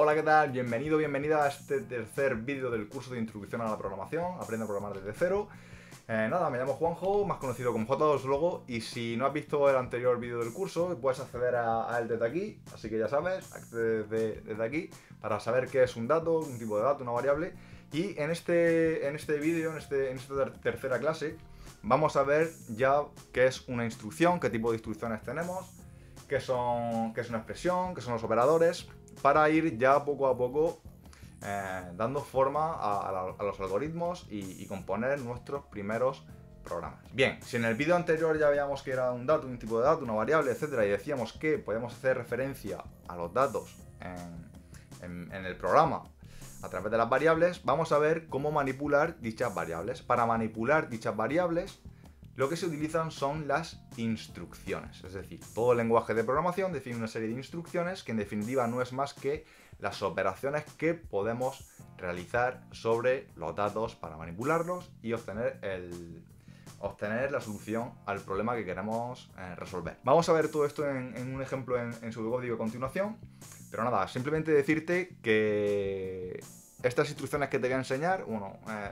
Hola, ¿qué tal? Bienvenido, bienvenida a este tercer vídeo del curso de Introducción a la Programación, Aprende a programar desde cero. Nada, me llamo Juanjo, más conocido como J2Logo, y si no has visto el anterior vídeo del curso, puedes acceder a él desde aquí, así que ya sabes, accede desde aquí para saber qué es un dato, un tipo de dato, una variable. Y en este vídeo, en esta tercera clase, vamos a ver ya qué es una instrucción, qué tipo de instrucciones tenemos, qué es una expresión, qué son los operadores, para ir ya poco a poco dando forma a los algoritmos y componer nuestros primeros programas. Bien, si en el vídeo anterior ya veíamos que era un dato, un tipo de dato, una variable, etcétera, y decíamos que podemos hacer referencia a los datos en el programa a través de las variables, vamos a ver cómo manipular dichas variables. Para manipular dichas variables, lo que se utilizan son las instrucciones. Es decir, todo el lenguaje de programación define una serie de instrucciones que en definitiva no es más que las operaciones que podemos realizar sobre los datos para manipularlos y obtener la solución al problema que queremos resolver. Vamos a ver todo esto en un ejemplo en pseudocódigo a continuación, pero nada, simplemente decirte que estas instrucciones que te voy a enseñar,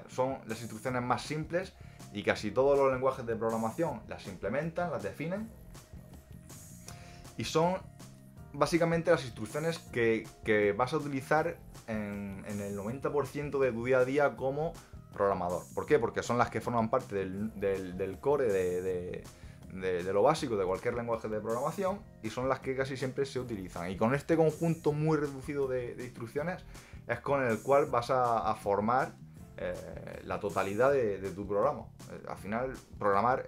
son las instrucciones más simples y casi todos los lenguajes de programación las implementan, las definen, y son básicamente las instrucciones que vas a utilizar en el 90% de tu día a día como programador. ¿Por qué? Porque son las que forman parte del core de lo básico de cualquier lenguaje de programación y son las que casi siempre se utilizan. Y con este conjunto muy reducido de instrucciones es con el cual vas a formar la totalidad de tu programa. Al final, programar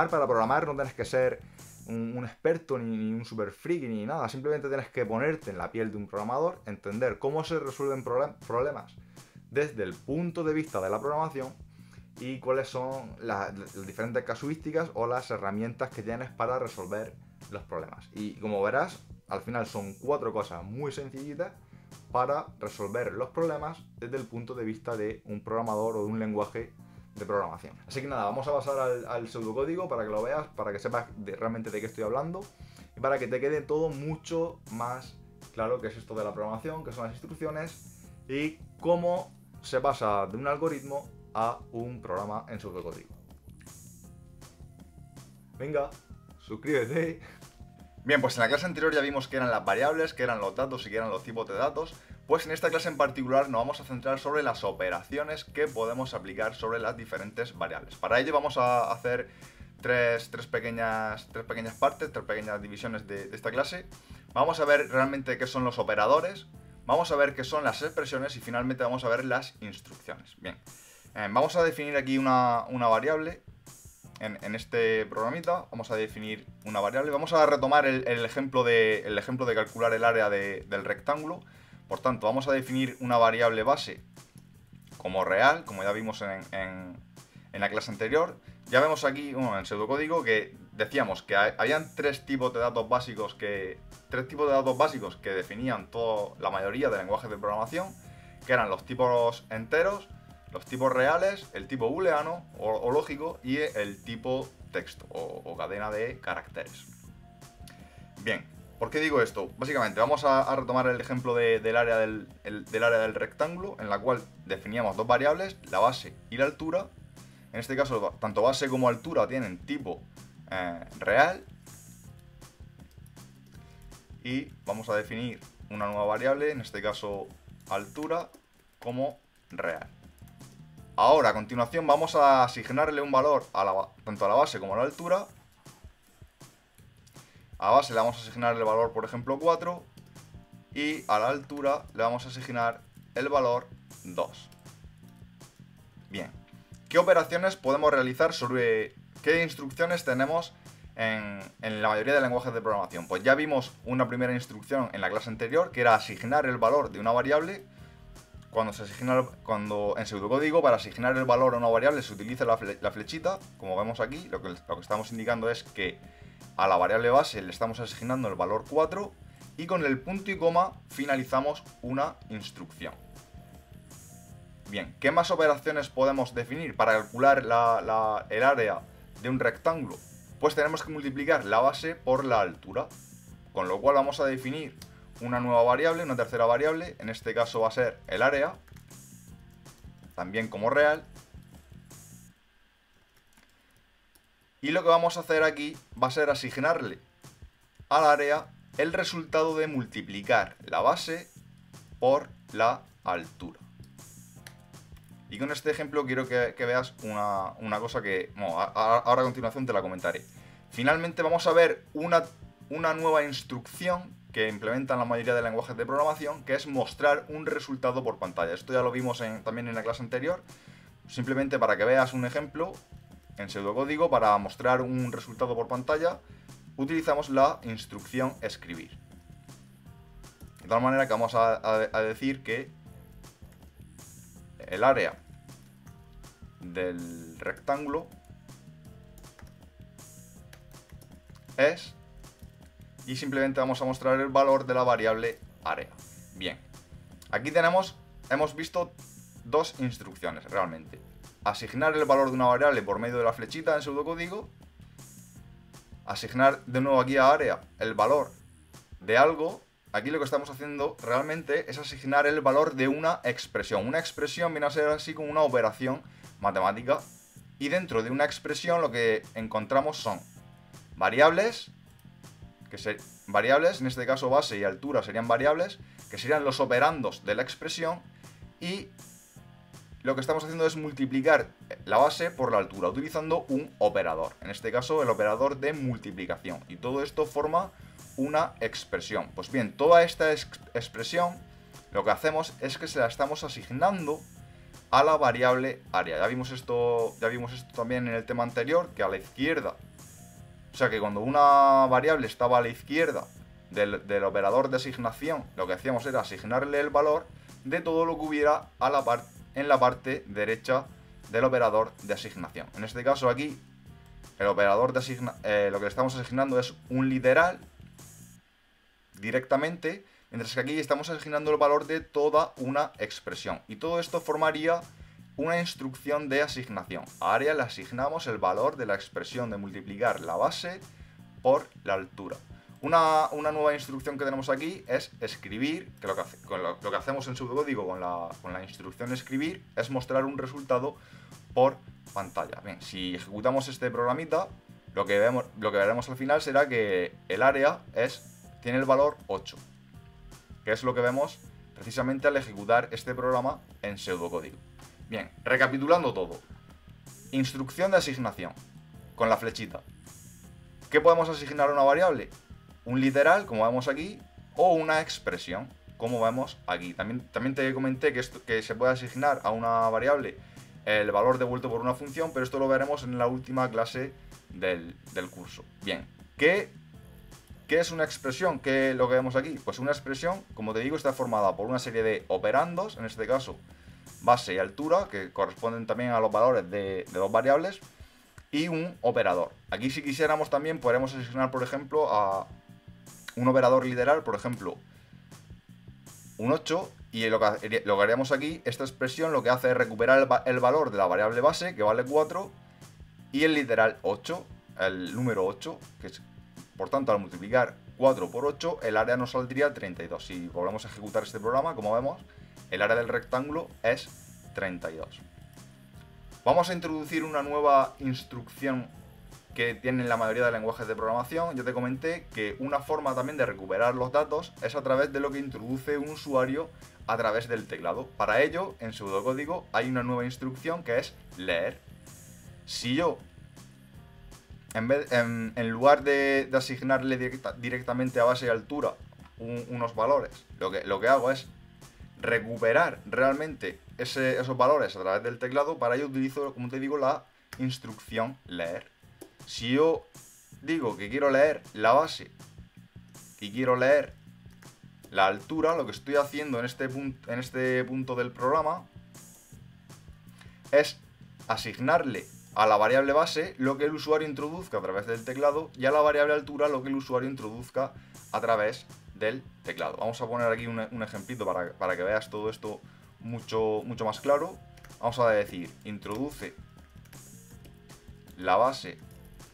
para programar no tienes que ser un experto ni un super friki ni nada, simplemente tienes que ponerte en la piel de un programador, entender cómo se resuelven problemas desde el punto de vista de la programación y cuáles son las diferentes casuísticas o las herramientas que tienes para resolver los problemas. Y como verás, al final son 4 cosas muy sencillitas para resolver los problemas desde el punto de vista de un programador o de un lenguaje de programación. Así que nada, vamos a pasar al pseudocódigo para que lo veas, para que sepas realmente de qué estoy hablando y para que te quede todo mucho más claro qué es esto de la programación, qué son las instrucciones y cómo se pasa de un algoritmo a un programa en pseudocódigo. Venga, suscríbete. Bien, pues en la clase anterior ya vimos que eran las variables, que eran los datos y que eran los tipos de datos. Pues en esta clase en particular nos vamos a centrar sobre las operaciones que podemos aplicar sobre las diferentes variables. Para ello vamos a hacer tres pequeñas partes, tres pequeñas divisiones de esta clase. Vamos a ver realmente qué son los operadores, vamos a ver qué son las expresiones y finalmente vamos a ver las instrucciones. Bien, vamos a definir aquí una variable. En este programita vamos a definir una variable. Vamos a retomar el ejemplo de calcular el área del rectángulo. Por tanto, vamos a definir una variable base como real, como ya vimos en la clase anterior. Ya vemos aquí, en pseudocódigo, que decíamos que habían tres tipos de datos básicos que definían la mayoría de lenguajes de programación, que eran los tipos enteros, los tipos reales, el tipo booleano o lógico y el tipo texto o cadena de caracteres. Bien, ¿por qué digo esto? Básicamente vamos a retomar el ejemplo del área del rectángulo, en la cual definíamos dos variables, la base y la altura. En este caso, tanto base como altura tienen tipo real. Y vamos a definir una nueva variable, en este caso altura, como real. Ahora, a continuación, vamos a asignarle un valor tanto a la base como a la altura. A base le vamos a asignar el valor, por ejemplo, 4. Y a la altura le vamos a asignar el valor 2. Bien. ¿Qué operaciones podemos realizar sobre qué instrucciones tenemos en la mayoría de lenguajes de programación? Pues ya vimos una primera instrucción en la clase anterior, que era asignar el valor de una variable. Cuando en pseudocódigo, para asignar el valor a una variable se utiliza la flechita, como vemos aquí, lo que estamos indicando es que a la variable base le estamos asignando el valor 4 y con el punto y coma finalizamos una instrucción. Bien, ¿qué más operaciones podemos definir para calcular el área de un rectángulo? Pues tenemos que multiplicar la base por la altura, con lo cual vamos a definir una nueva variable, una tercera variable. En este caso va a ser el área, también como real. Y lo que vamos a hacer aquí va a ser asignarle al área el resultado de multiplicar la base por la altura. Y con este ejemplo quiero que veas una cosa que, bueno, ahora a continuación te la comentaré. Finalmente vamos a ver una nueva instrucción que implementan la mayoría de lenguajes de programación, que es mostrar un resultado por pantalla. Esto ya lo vimos también en la clase anterior. Simplemente para que veas un ejemplo, en pseudocódigo, para mostrar un resultado por pantalla, utilizamos la instrucción escribir. De tal manera que vamos a decir que el área del rectángulo es, y simplemente vamos a mostrar el valor de la variable área. Bien, aquí hemos visto dos instrucciones realmente. Asignar el valor de una variable por medio de la flechita en pseudocódigo. Asignar de nuevo aquí a área el valor de algo. Aquí lo que estamos haciendo realmente es asignar el valor de una expresión. Una expresión viene a ser así como una operación matemática. Y dentro de una expresión lo que encontramos son variables, variables, en este caso base y altura serían variables, que serían los operandos de la expresión, y lo que estamos haciendo es multiplicar la base por la altura, utilizando un operador, en este caso el operador de multiplicación, y todo esto forma una expresión. Pues bien, toda esta expresión lo que hacemos es que se la estamos asignando a la variable área. Ya vimos esto también en el tema anterior, que a la izquierda, o sea que cuando una variable estaba a la izquierda del operador de asignación, lo que hacíamos era asignarle el valor de todo lo que hubiera en la parte derecha del operador de asignación. En este caso aquí, el operador de lo que le estamos asignando es un literal directamente, mientras que aquí estamos asignando el valor de toda una expresión. Y todo esto formaría una instrucción de asignación. A área le asignamos el valor de la expresión de multiplicar la base por la altura. Una nueva instrucción que tenemos aquí es escribir, que lo que hacemos en pseudocódigo con la instrucción escribir es mostrar un resultado por pantalla. Bien, si ejecutamos este programita, lo que veremos al final será que el área tiene el valor 8, que es lo que vemos precisamente al ejecutar este programa en pseudocódigo. Bien, recapitulando todo. Instrucción de asignación, con la flechita. ¿Qué podemos asignar a una variable? Un literal, como vemos aquí, o una expresión, como vemos aquí. También te comenté que se puede asignar a una variable el valor devuelto por una función, pero esto lo veremos en la última clase del curso. Bien, ¿qué es una expresión? ¿Qué es lo que vemos aquí? Pues una expresión, como te digo, está formada por una serie de operandos, en este caso base y altura, que corresponden también a los valores de dos variables, y un operador. Aquí si quisiéramos también podremos asignar, por ejemplo, a un operador literal, por ejemplo, un 8, y lo que haríamos aquí, esta expresión lo que hace es recuperar el valor de la variable base, que vale 4, y el literal 8, el número 8, que es, por tanto, al multiplicar 4 por 8, el área nos saldría 32. Si volvemos a ejecutar este programa, como vemos, el área del rectángulo es 32. Vamos a introducir una nueva instrucción que tienen la mayoría de lenguajes de programación. Yo te comenté que una forma también de recuperar los datos es a través de lo que introduce un usuario a través del teclado. Para ello, en pseudocódigo hay una nueva instrucción que es leer. Si yo, en lugar de asignarle directamente a base y altura unos valores, lo que hago es recuperar realmente esos valores a través del teclado. Para ello utilizo, como te digo, la instrucción leer. Si yo digo que quiero leer la base y quiero leer la altura, lo que estoy haciendo en este punto del programa es asignarle a la variable base lo que el usuario introduzca a través del teclado, y a la variable altura lo que el usuario introduzca a través del teclado. Vamos a poner aquí un ejemplito para que veas todo esto mucho más claro. Vamos a decir, introduce la base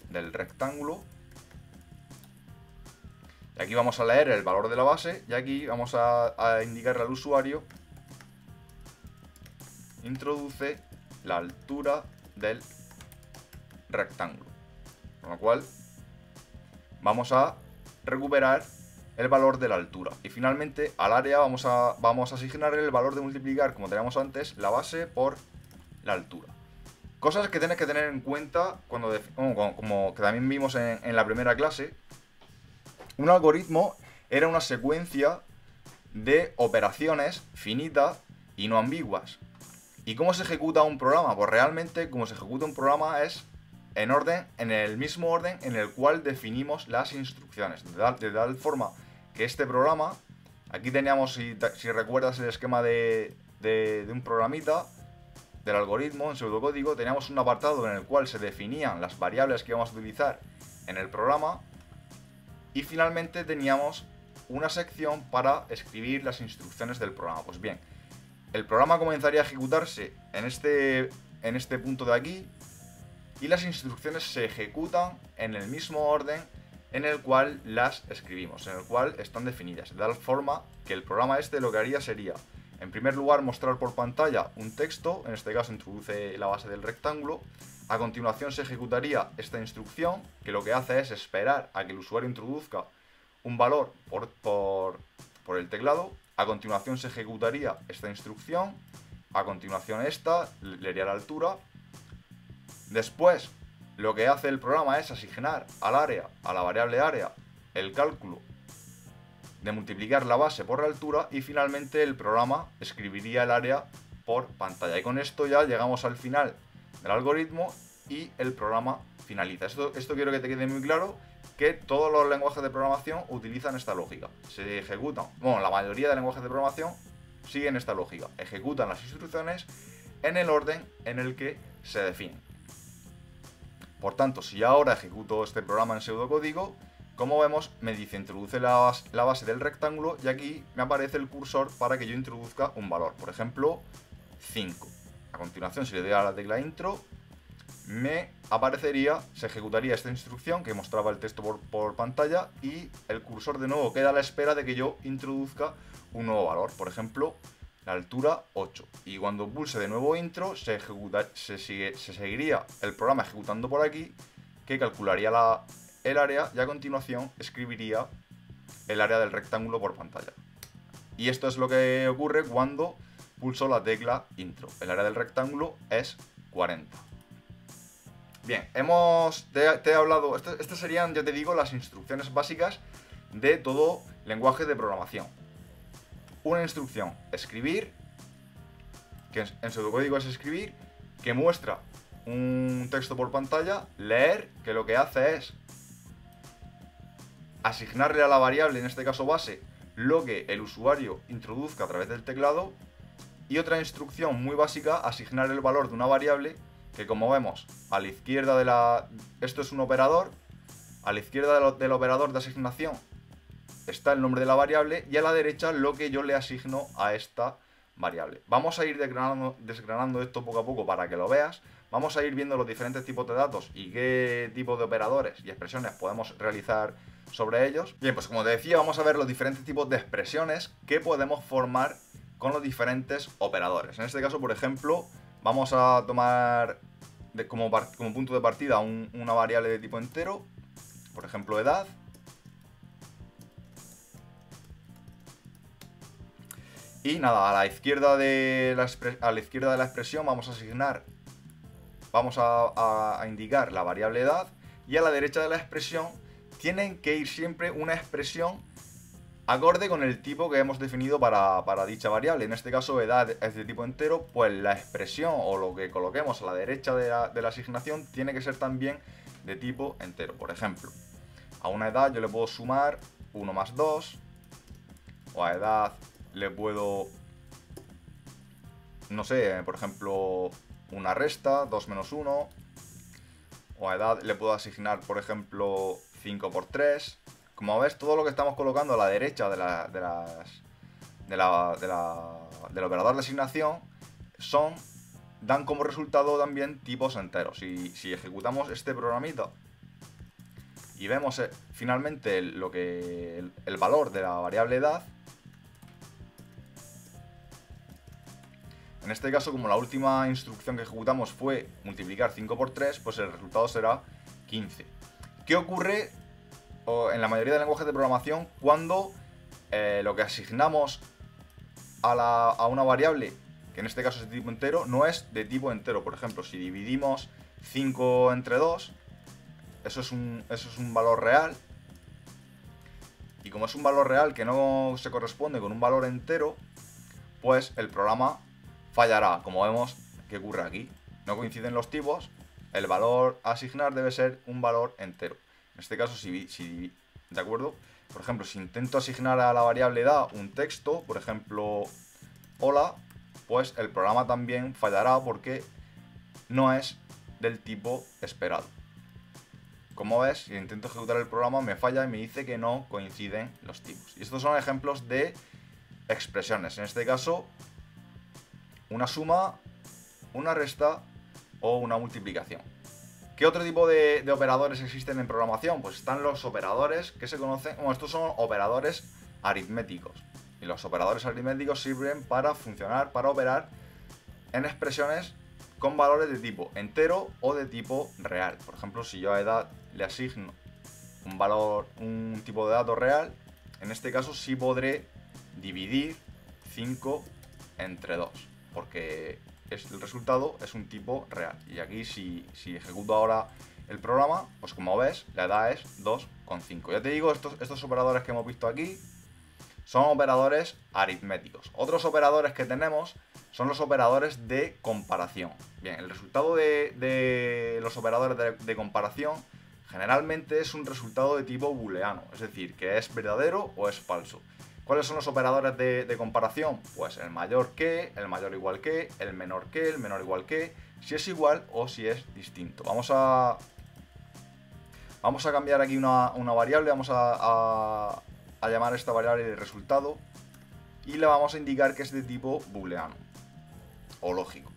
del rectángulo, Y aquí vamos a leer el valor de la base y aquí vamos a indicarle al usuario: introduce la altura del rectángulo. Con lo cual vamos a recuperar el valor de la altura. Y finalmente al área vamos a asignarle el valor de multiplicar, como teníamos antes, la base por la altura. Cosas que tienes que tener en cuenta cuando como que también vimos en la primera clase. Un algoritmo era una secuencia de operaciones finitas y no ambiguas. ¿Y cómo se ejecuta un programa? Pues realmente como se ejecuta un programa es en el mismo orden en el cual definimos las instrucciones. De tal forma que este programa, aquí teníamos, si recuerdas el esquema de un programita, del algoritmo en pseudocódigo, teníamos un apartado en el cual se definían las variables que íbamos a utilizar en el programa y finalmente teníamos una sección para escribir las instrucciones del programa. Pues bien, el programa comenzaría a ejecutarse en este punto de aquí y las instrucciones se ejecutan en el mismo orden en el cual las escribimos, en el cual están definidas. De tal forma que el programa este lo que haría sería, en primer lugar, mostrar por pantalla un texto, en este caso introduce la base del rectángulo. A continuación se ejecutaría esta instrucción, que lo que hace es esperar a que el usuario introduzca un valor por el teclado. A continuación se ejecutaría esta instrucción. A continuación esta, le haría la altura. Después, lo que hace el programa es asignar al área, a la variable área, el cálculo de multiplicar la base por la altura y finalmente el programa escribiría el área por pantalla. Y con esto ya llegamos al final del algoritmo y el programa finaliza. Esto quiero que te quede muy claro, que todos los lenguajes de programación utilizan esta lógica. Se ejecutan, bueno, la mayoría de lenguajes de programación siguen esta lógica. Ejecutan las instrucciones en el orden en el que se definen. Por tanto, si ahora ejecuto este programa en pseudocódigo, como vemos, me dice introduce la base del rectángulo y aquí me aparece el cursor para que yo introduzca un valor, por ejemplo 5. A continuación, si le doy a la tecla intro, me aparecería, se ejecutaría esta instrucción que mostraba el texto por pantalla y el cursor de nuevo queda a la espera de que yo introduzca un nuevo valor, por ejemplo la altura 8. Y cuando pulse de nuevo intro, se seguiría el programa ejecutando por aquí, que calcularía el área y a continuación escribiría el área del rectángulo por pantalla. Y esto es lo que ocurre cuando pulso la tecla intro. El área del rectángulo es 40. Bien, te he hablado, estas serían, ya te digo, las instrucciones básicas de todo lenguaje de programación. Una instrucción, escribir, que en pseudocódigo es escribir, que muestra un texto por pantalla, leer, que lo que hace es asignarle a la variable, en este caso base, lo que el usuario introduzca a través del teclado, y otra instrucción muy básica, asignar el valor de una variable, que como vemos, a la izquierda esto es un operador, a la izquierda del operador de asignación está el nombre de la variable y a la derecha lo que yo le asigno a esta variable. Vamos a ir desgranando esto poco a poco para que lo veas. Vamos a ir viendo los diferentes tipos de datos y qué tipo de operadores y expresiones podemos realizar sobre ellos. Bien, pues como te decía, vamos a ver los diferentes tipos de expresiones que podemos formar con los diferentes operadores. En este caso, por ejemplo, vamos a tomar como punto de partida una variable de tipo entero, por ejemplo edad. Y nada, a la izquierda de la expresión vamos a indicar la variable edad, y a la derecha de la expresión tienen que ir siempre una expresión acorde con el tipo que hemos definido para dicha variable. En este caso edad es de tipo entero, pues la expresión o lo que coloquemos a la derecha de la asignación tiene que ser también de tipo entero. Por ejemplo, a una edad yo le puedo sumar 1 más 2, o a edad le puedo, no sé, por ejemplo, una resta, 2 menos 1, o a edad le puedo asignar, por ejemplo, 5 por 3. Como ves, todo lo que estamos colocando a la derecha del operador de asignación dan como resultado también tipos enteros. Si ejecutamos este programita y vemos finalmente el valor de la variable edad, en este caso, como la última instrucción que ejecutamos fue multiplicar 5 por 3, pues el resultado será 15. ¿Qué ocurre en la mayoría de lenguajes de programación cuando lo que asignamos a una variable, que en este caso es de tipo entero, no es de tipo entero? Por ejemplo, si dividimos 5 entre 2, eso es un valor real. Y como es un valor real que no se corresponde con un valor entero, pues el programa fallará, como vemos que ocurre aquí. No coinciden los tipos, el valor a asignar debe ser un valor entero. En este caso, ¿de acuerdo? Por ejemplo, si intento asignar a la variable edad un texto, por ejemplo, hola, pues el programa también fallará porque no es del tipo esperado. Como ves, si intento ejecutar el programa me falla y me dice que no coinciden los tipos. Y estos son ejemplos de expresiones. En este caso, una suma, una resta o una multiplicación. ¿Qué otro tipo de operadores existen en programación? Pues están los operadores que se conocen, bueno, estos son operadores aritméticos. Y los operadores aritméticos sirven para funcionar, para operar en expresiones con valores de tipo entero o de tipo real. Por ejemplo, si yo a edad le asigno un tipo de dato real, en este caso sí podré dividir 5 entre 2, porque el resultado es un tipo real. Y aquí si ejecuto ahora el programa, pues como ves, la edad es 2,5. Ya te digo, estos operadores que hemos visto aquí son operadores aritméticos. Otros operadores que tenemos son los operadores de comparación. Bien, el resultado de los operadores de comparación generalmente es un resultado de tipo booleano, es decir, que es verdadero o es falso. ¿Cuáles son los operadores de comparación? Pues el mayor que, el mayor igual que, el menor igual que, si es igual o si es distinto. Vamos a cambiar aquí una variable, vamos a llamar a esta variable de resultado y le vamos a indicar que es de tipo booleano o lógico.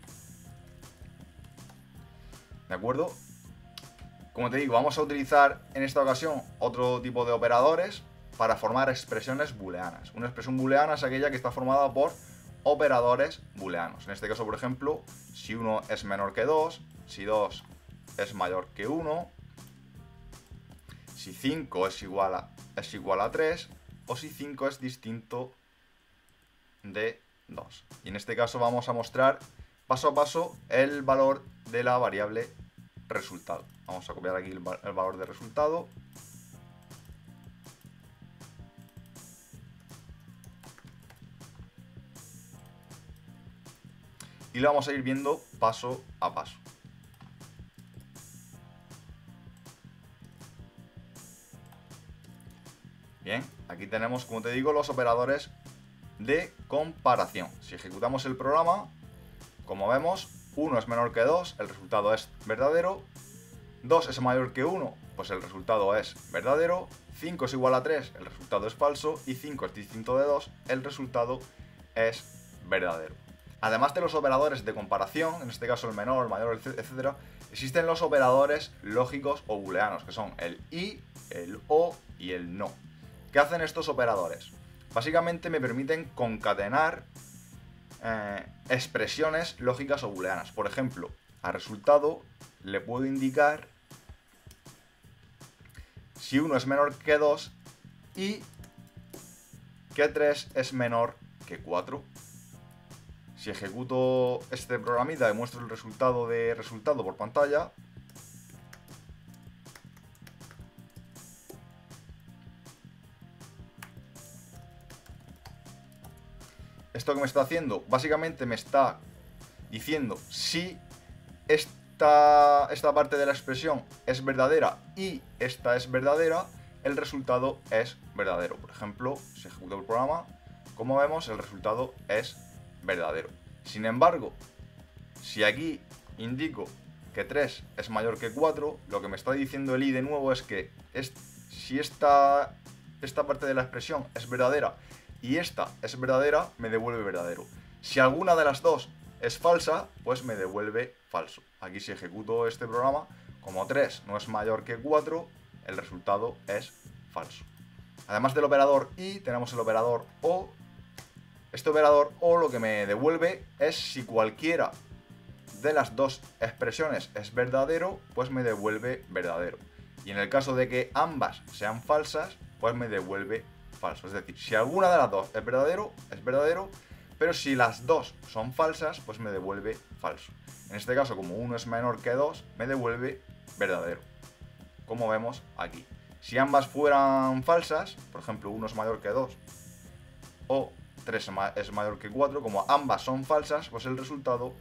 ¿De acuerdo? Como te digo, vamos a utilizar en esta ocasión otro tipo de operadores para formar expresiones booleanas. Una expresión booleana es aquella que está formada por operadores booleanos. En este caso, por ejemplo, si 1 es menor que 2, si 2 es mayor que 1, si 5 es igual a 3 o si 5 es distinto de 2. Y en este caso vamos a mostrar paso a paso el valor de la variable resultado. Vamos a copiar aquí el valor de resultado. Y lo vamos a ir viendo paso a paso. Bien, aquí tenemos, como te digo, los operadores de comparación. Si ejecutamos el programa, como vemos, 1 es menor que 2, el resultado es verdadero. 2 es mayor que 1, pues el resultado es verdadero. 5 es igual a 3, el resultado es falso. Y 5 es distinto de 2, el resultado es verdadero. Además de los operadores de comparación, en este caso el menor, el mayor, etc., existen los operadores lógicos o booleanos, que son el y, el o y el no. ¿Qué hacen estos operadores? Básicamente me permiten concatenar expresiones lógicas o booleanas. Por ejemplo, al resultado le puedo indicar si 1 es menor que 2 y que 3 es menor que 4. Si ejecuto este programita y muestro el resultado por pantalla, esto que me está haciendo, básicamente me está diciendo si esta parte de la expresión es verdadera y esta es verdadera, el resultado es verdadero. Por ejemplo, si ejecuto el programa, como vemos, el resultado es verdadero. Sin embargo, si aquí indico que 3 es mayor que 4, lo que me está diciendo el i de nuevo es que si esta parte de la expresión es verdadera y esta es verdadera, me devuelve verdadero. Si alguna de las dos es falsa, pues me devuelve falso. Aquí si ejecuto este programa, como 3 no es mayor que 4, el resultado es falso. Además del operador y, tenemos el operador o. Este operador o lo que me devuelve es si cualquiera de las dos expresiones es verdadero, pues me devuelve verdadero. Y en el caso de que ambas sean falsas, pues me devuelve falso. Es decir, si alguna de las dos es verdadero, pero si las dos son falsas, pues me devuelve falso. En este caso, como 1 es menor que 2, me devuelve verdadero, como vemos aquí. Si ambas fueran falsas, por ejemplo 1 es mayor que 2 o 3 es mayor que 4, como ambas son falsas, pues el resultado,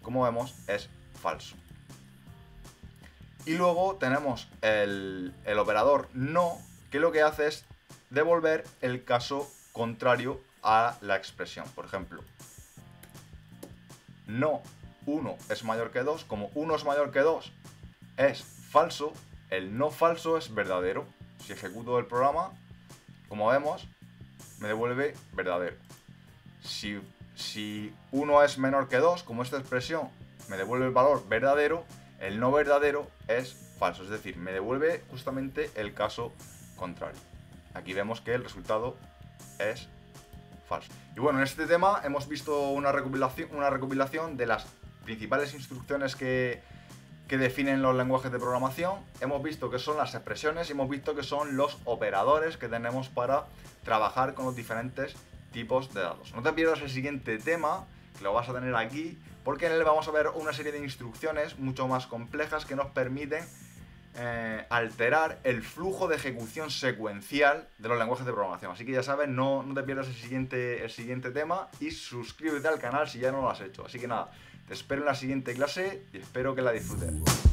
como vemos, es falso. Y luego tenemos el operador no, que lo que hace es devolver el caso contrario a la expresión. Por ejemplo, no 1 es mayor que 2, como 1 es mayor que 2 es falso, el no falso es verdadero. Si ejecuto el programa, como vemos, me devuelve verdadero. Si 1 es menor que 2, como esta expresión me devuelve el valor verdadero, el no verdadero es falso, es decir, me devuelve justamente el caso contrario. Aquí vemos que el resultado es falso. Y bueno, en este tema hemos visto una recopilación de las principales instrucciones que definen los lenguajes de programación. Hemos visto que son las expresiones y hemos visto que son los operadores que tenemos para trabajar con los diferentes tipos de datos. No te pierdas el siguiente tema, que lo vas a tener aquí, porque en él vamos a ver una serie de instrucciones mucho más complejas que nos permiten alterar el flujo de ejecución secuencial de los lenguajes de programación. Así que ya sabes, no te pierdas el siguiente tema y suscríbete al canal si ya no lo has hecho. Así que nada, te espero en la siguiente clase y espero que la disfrutes.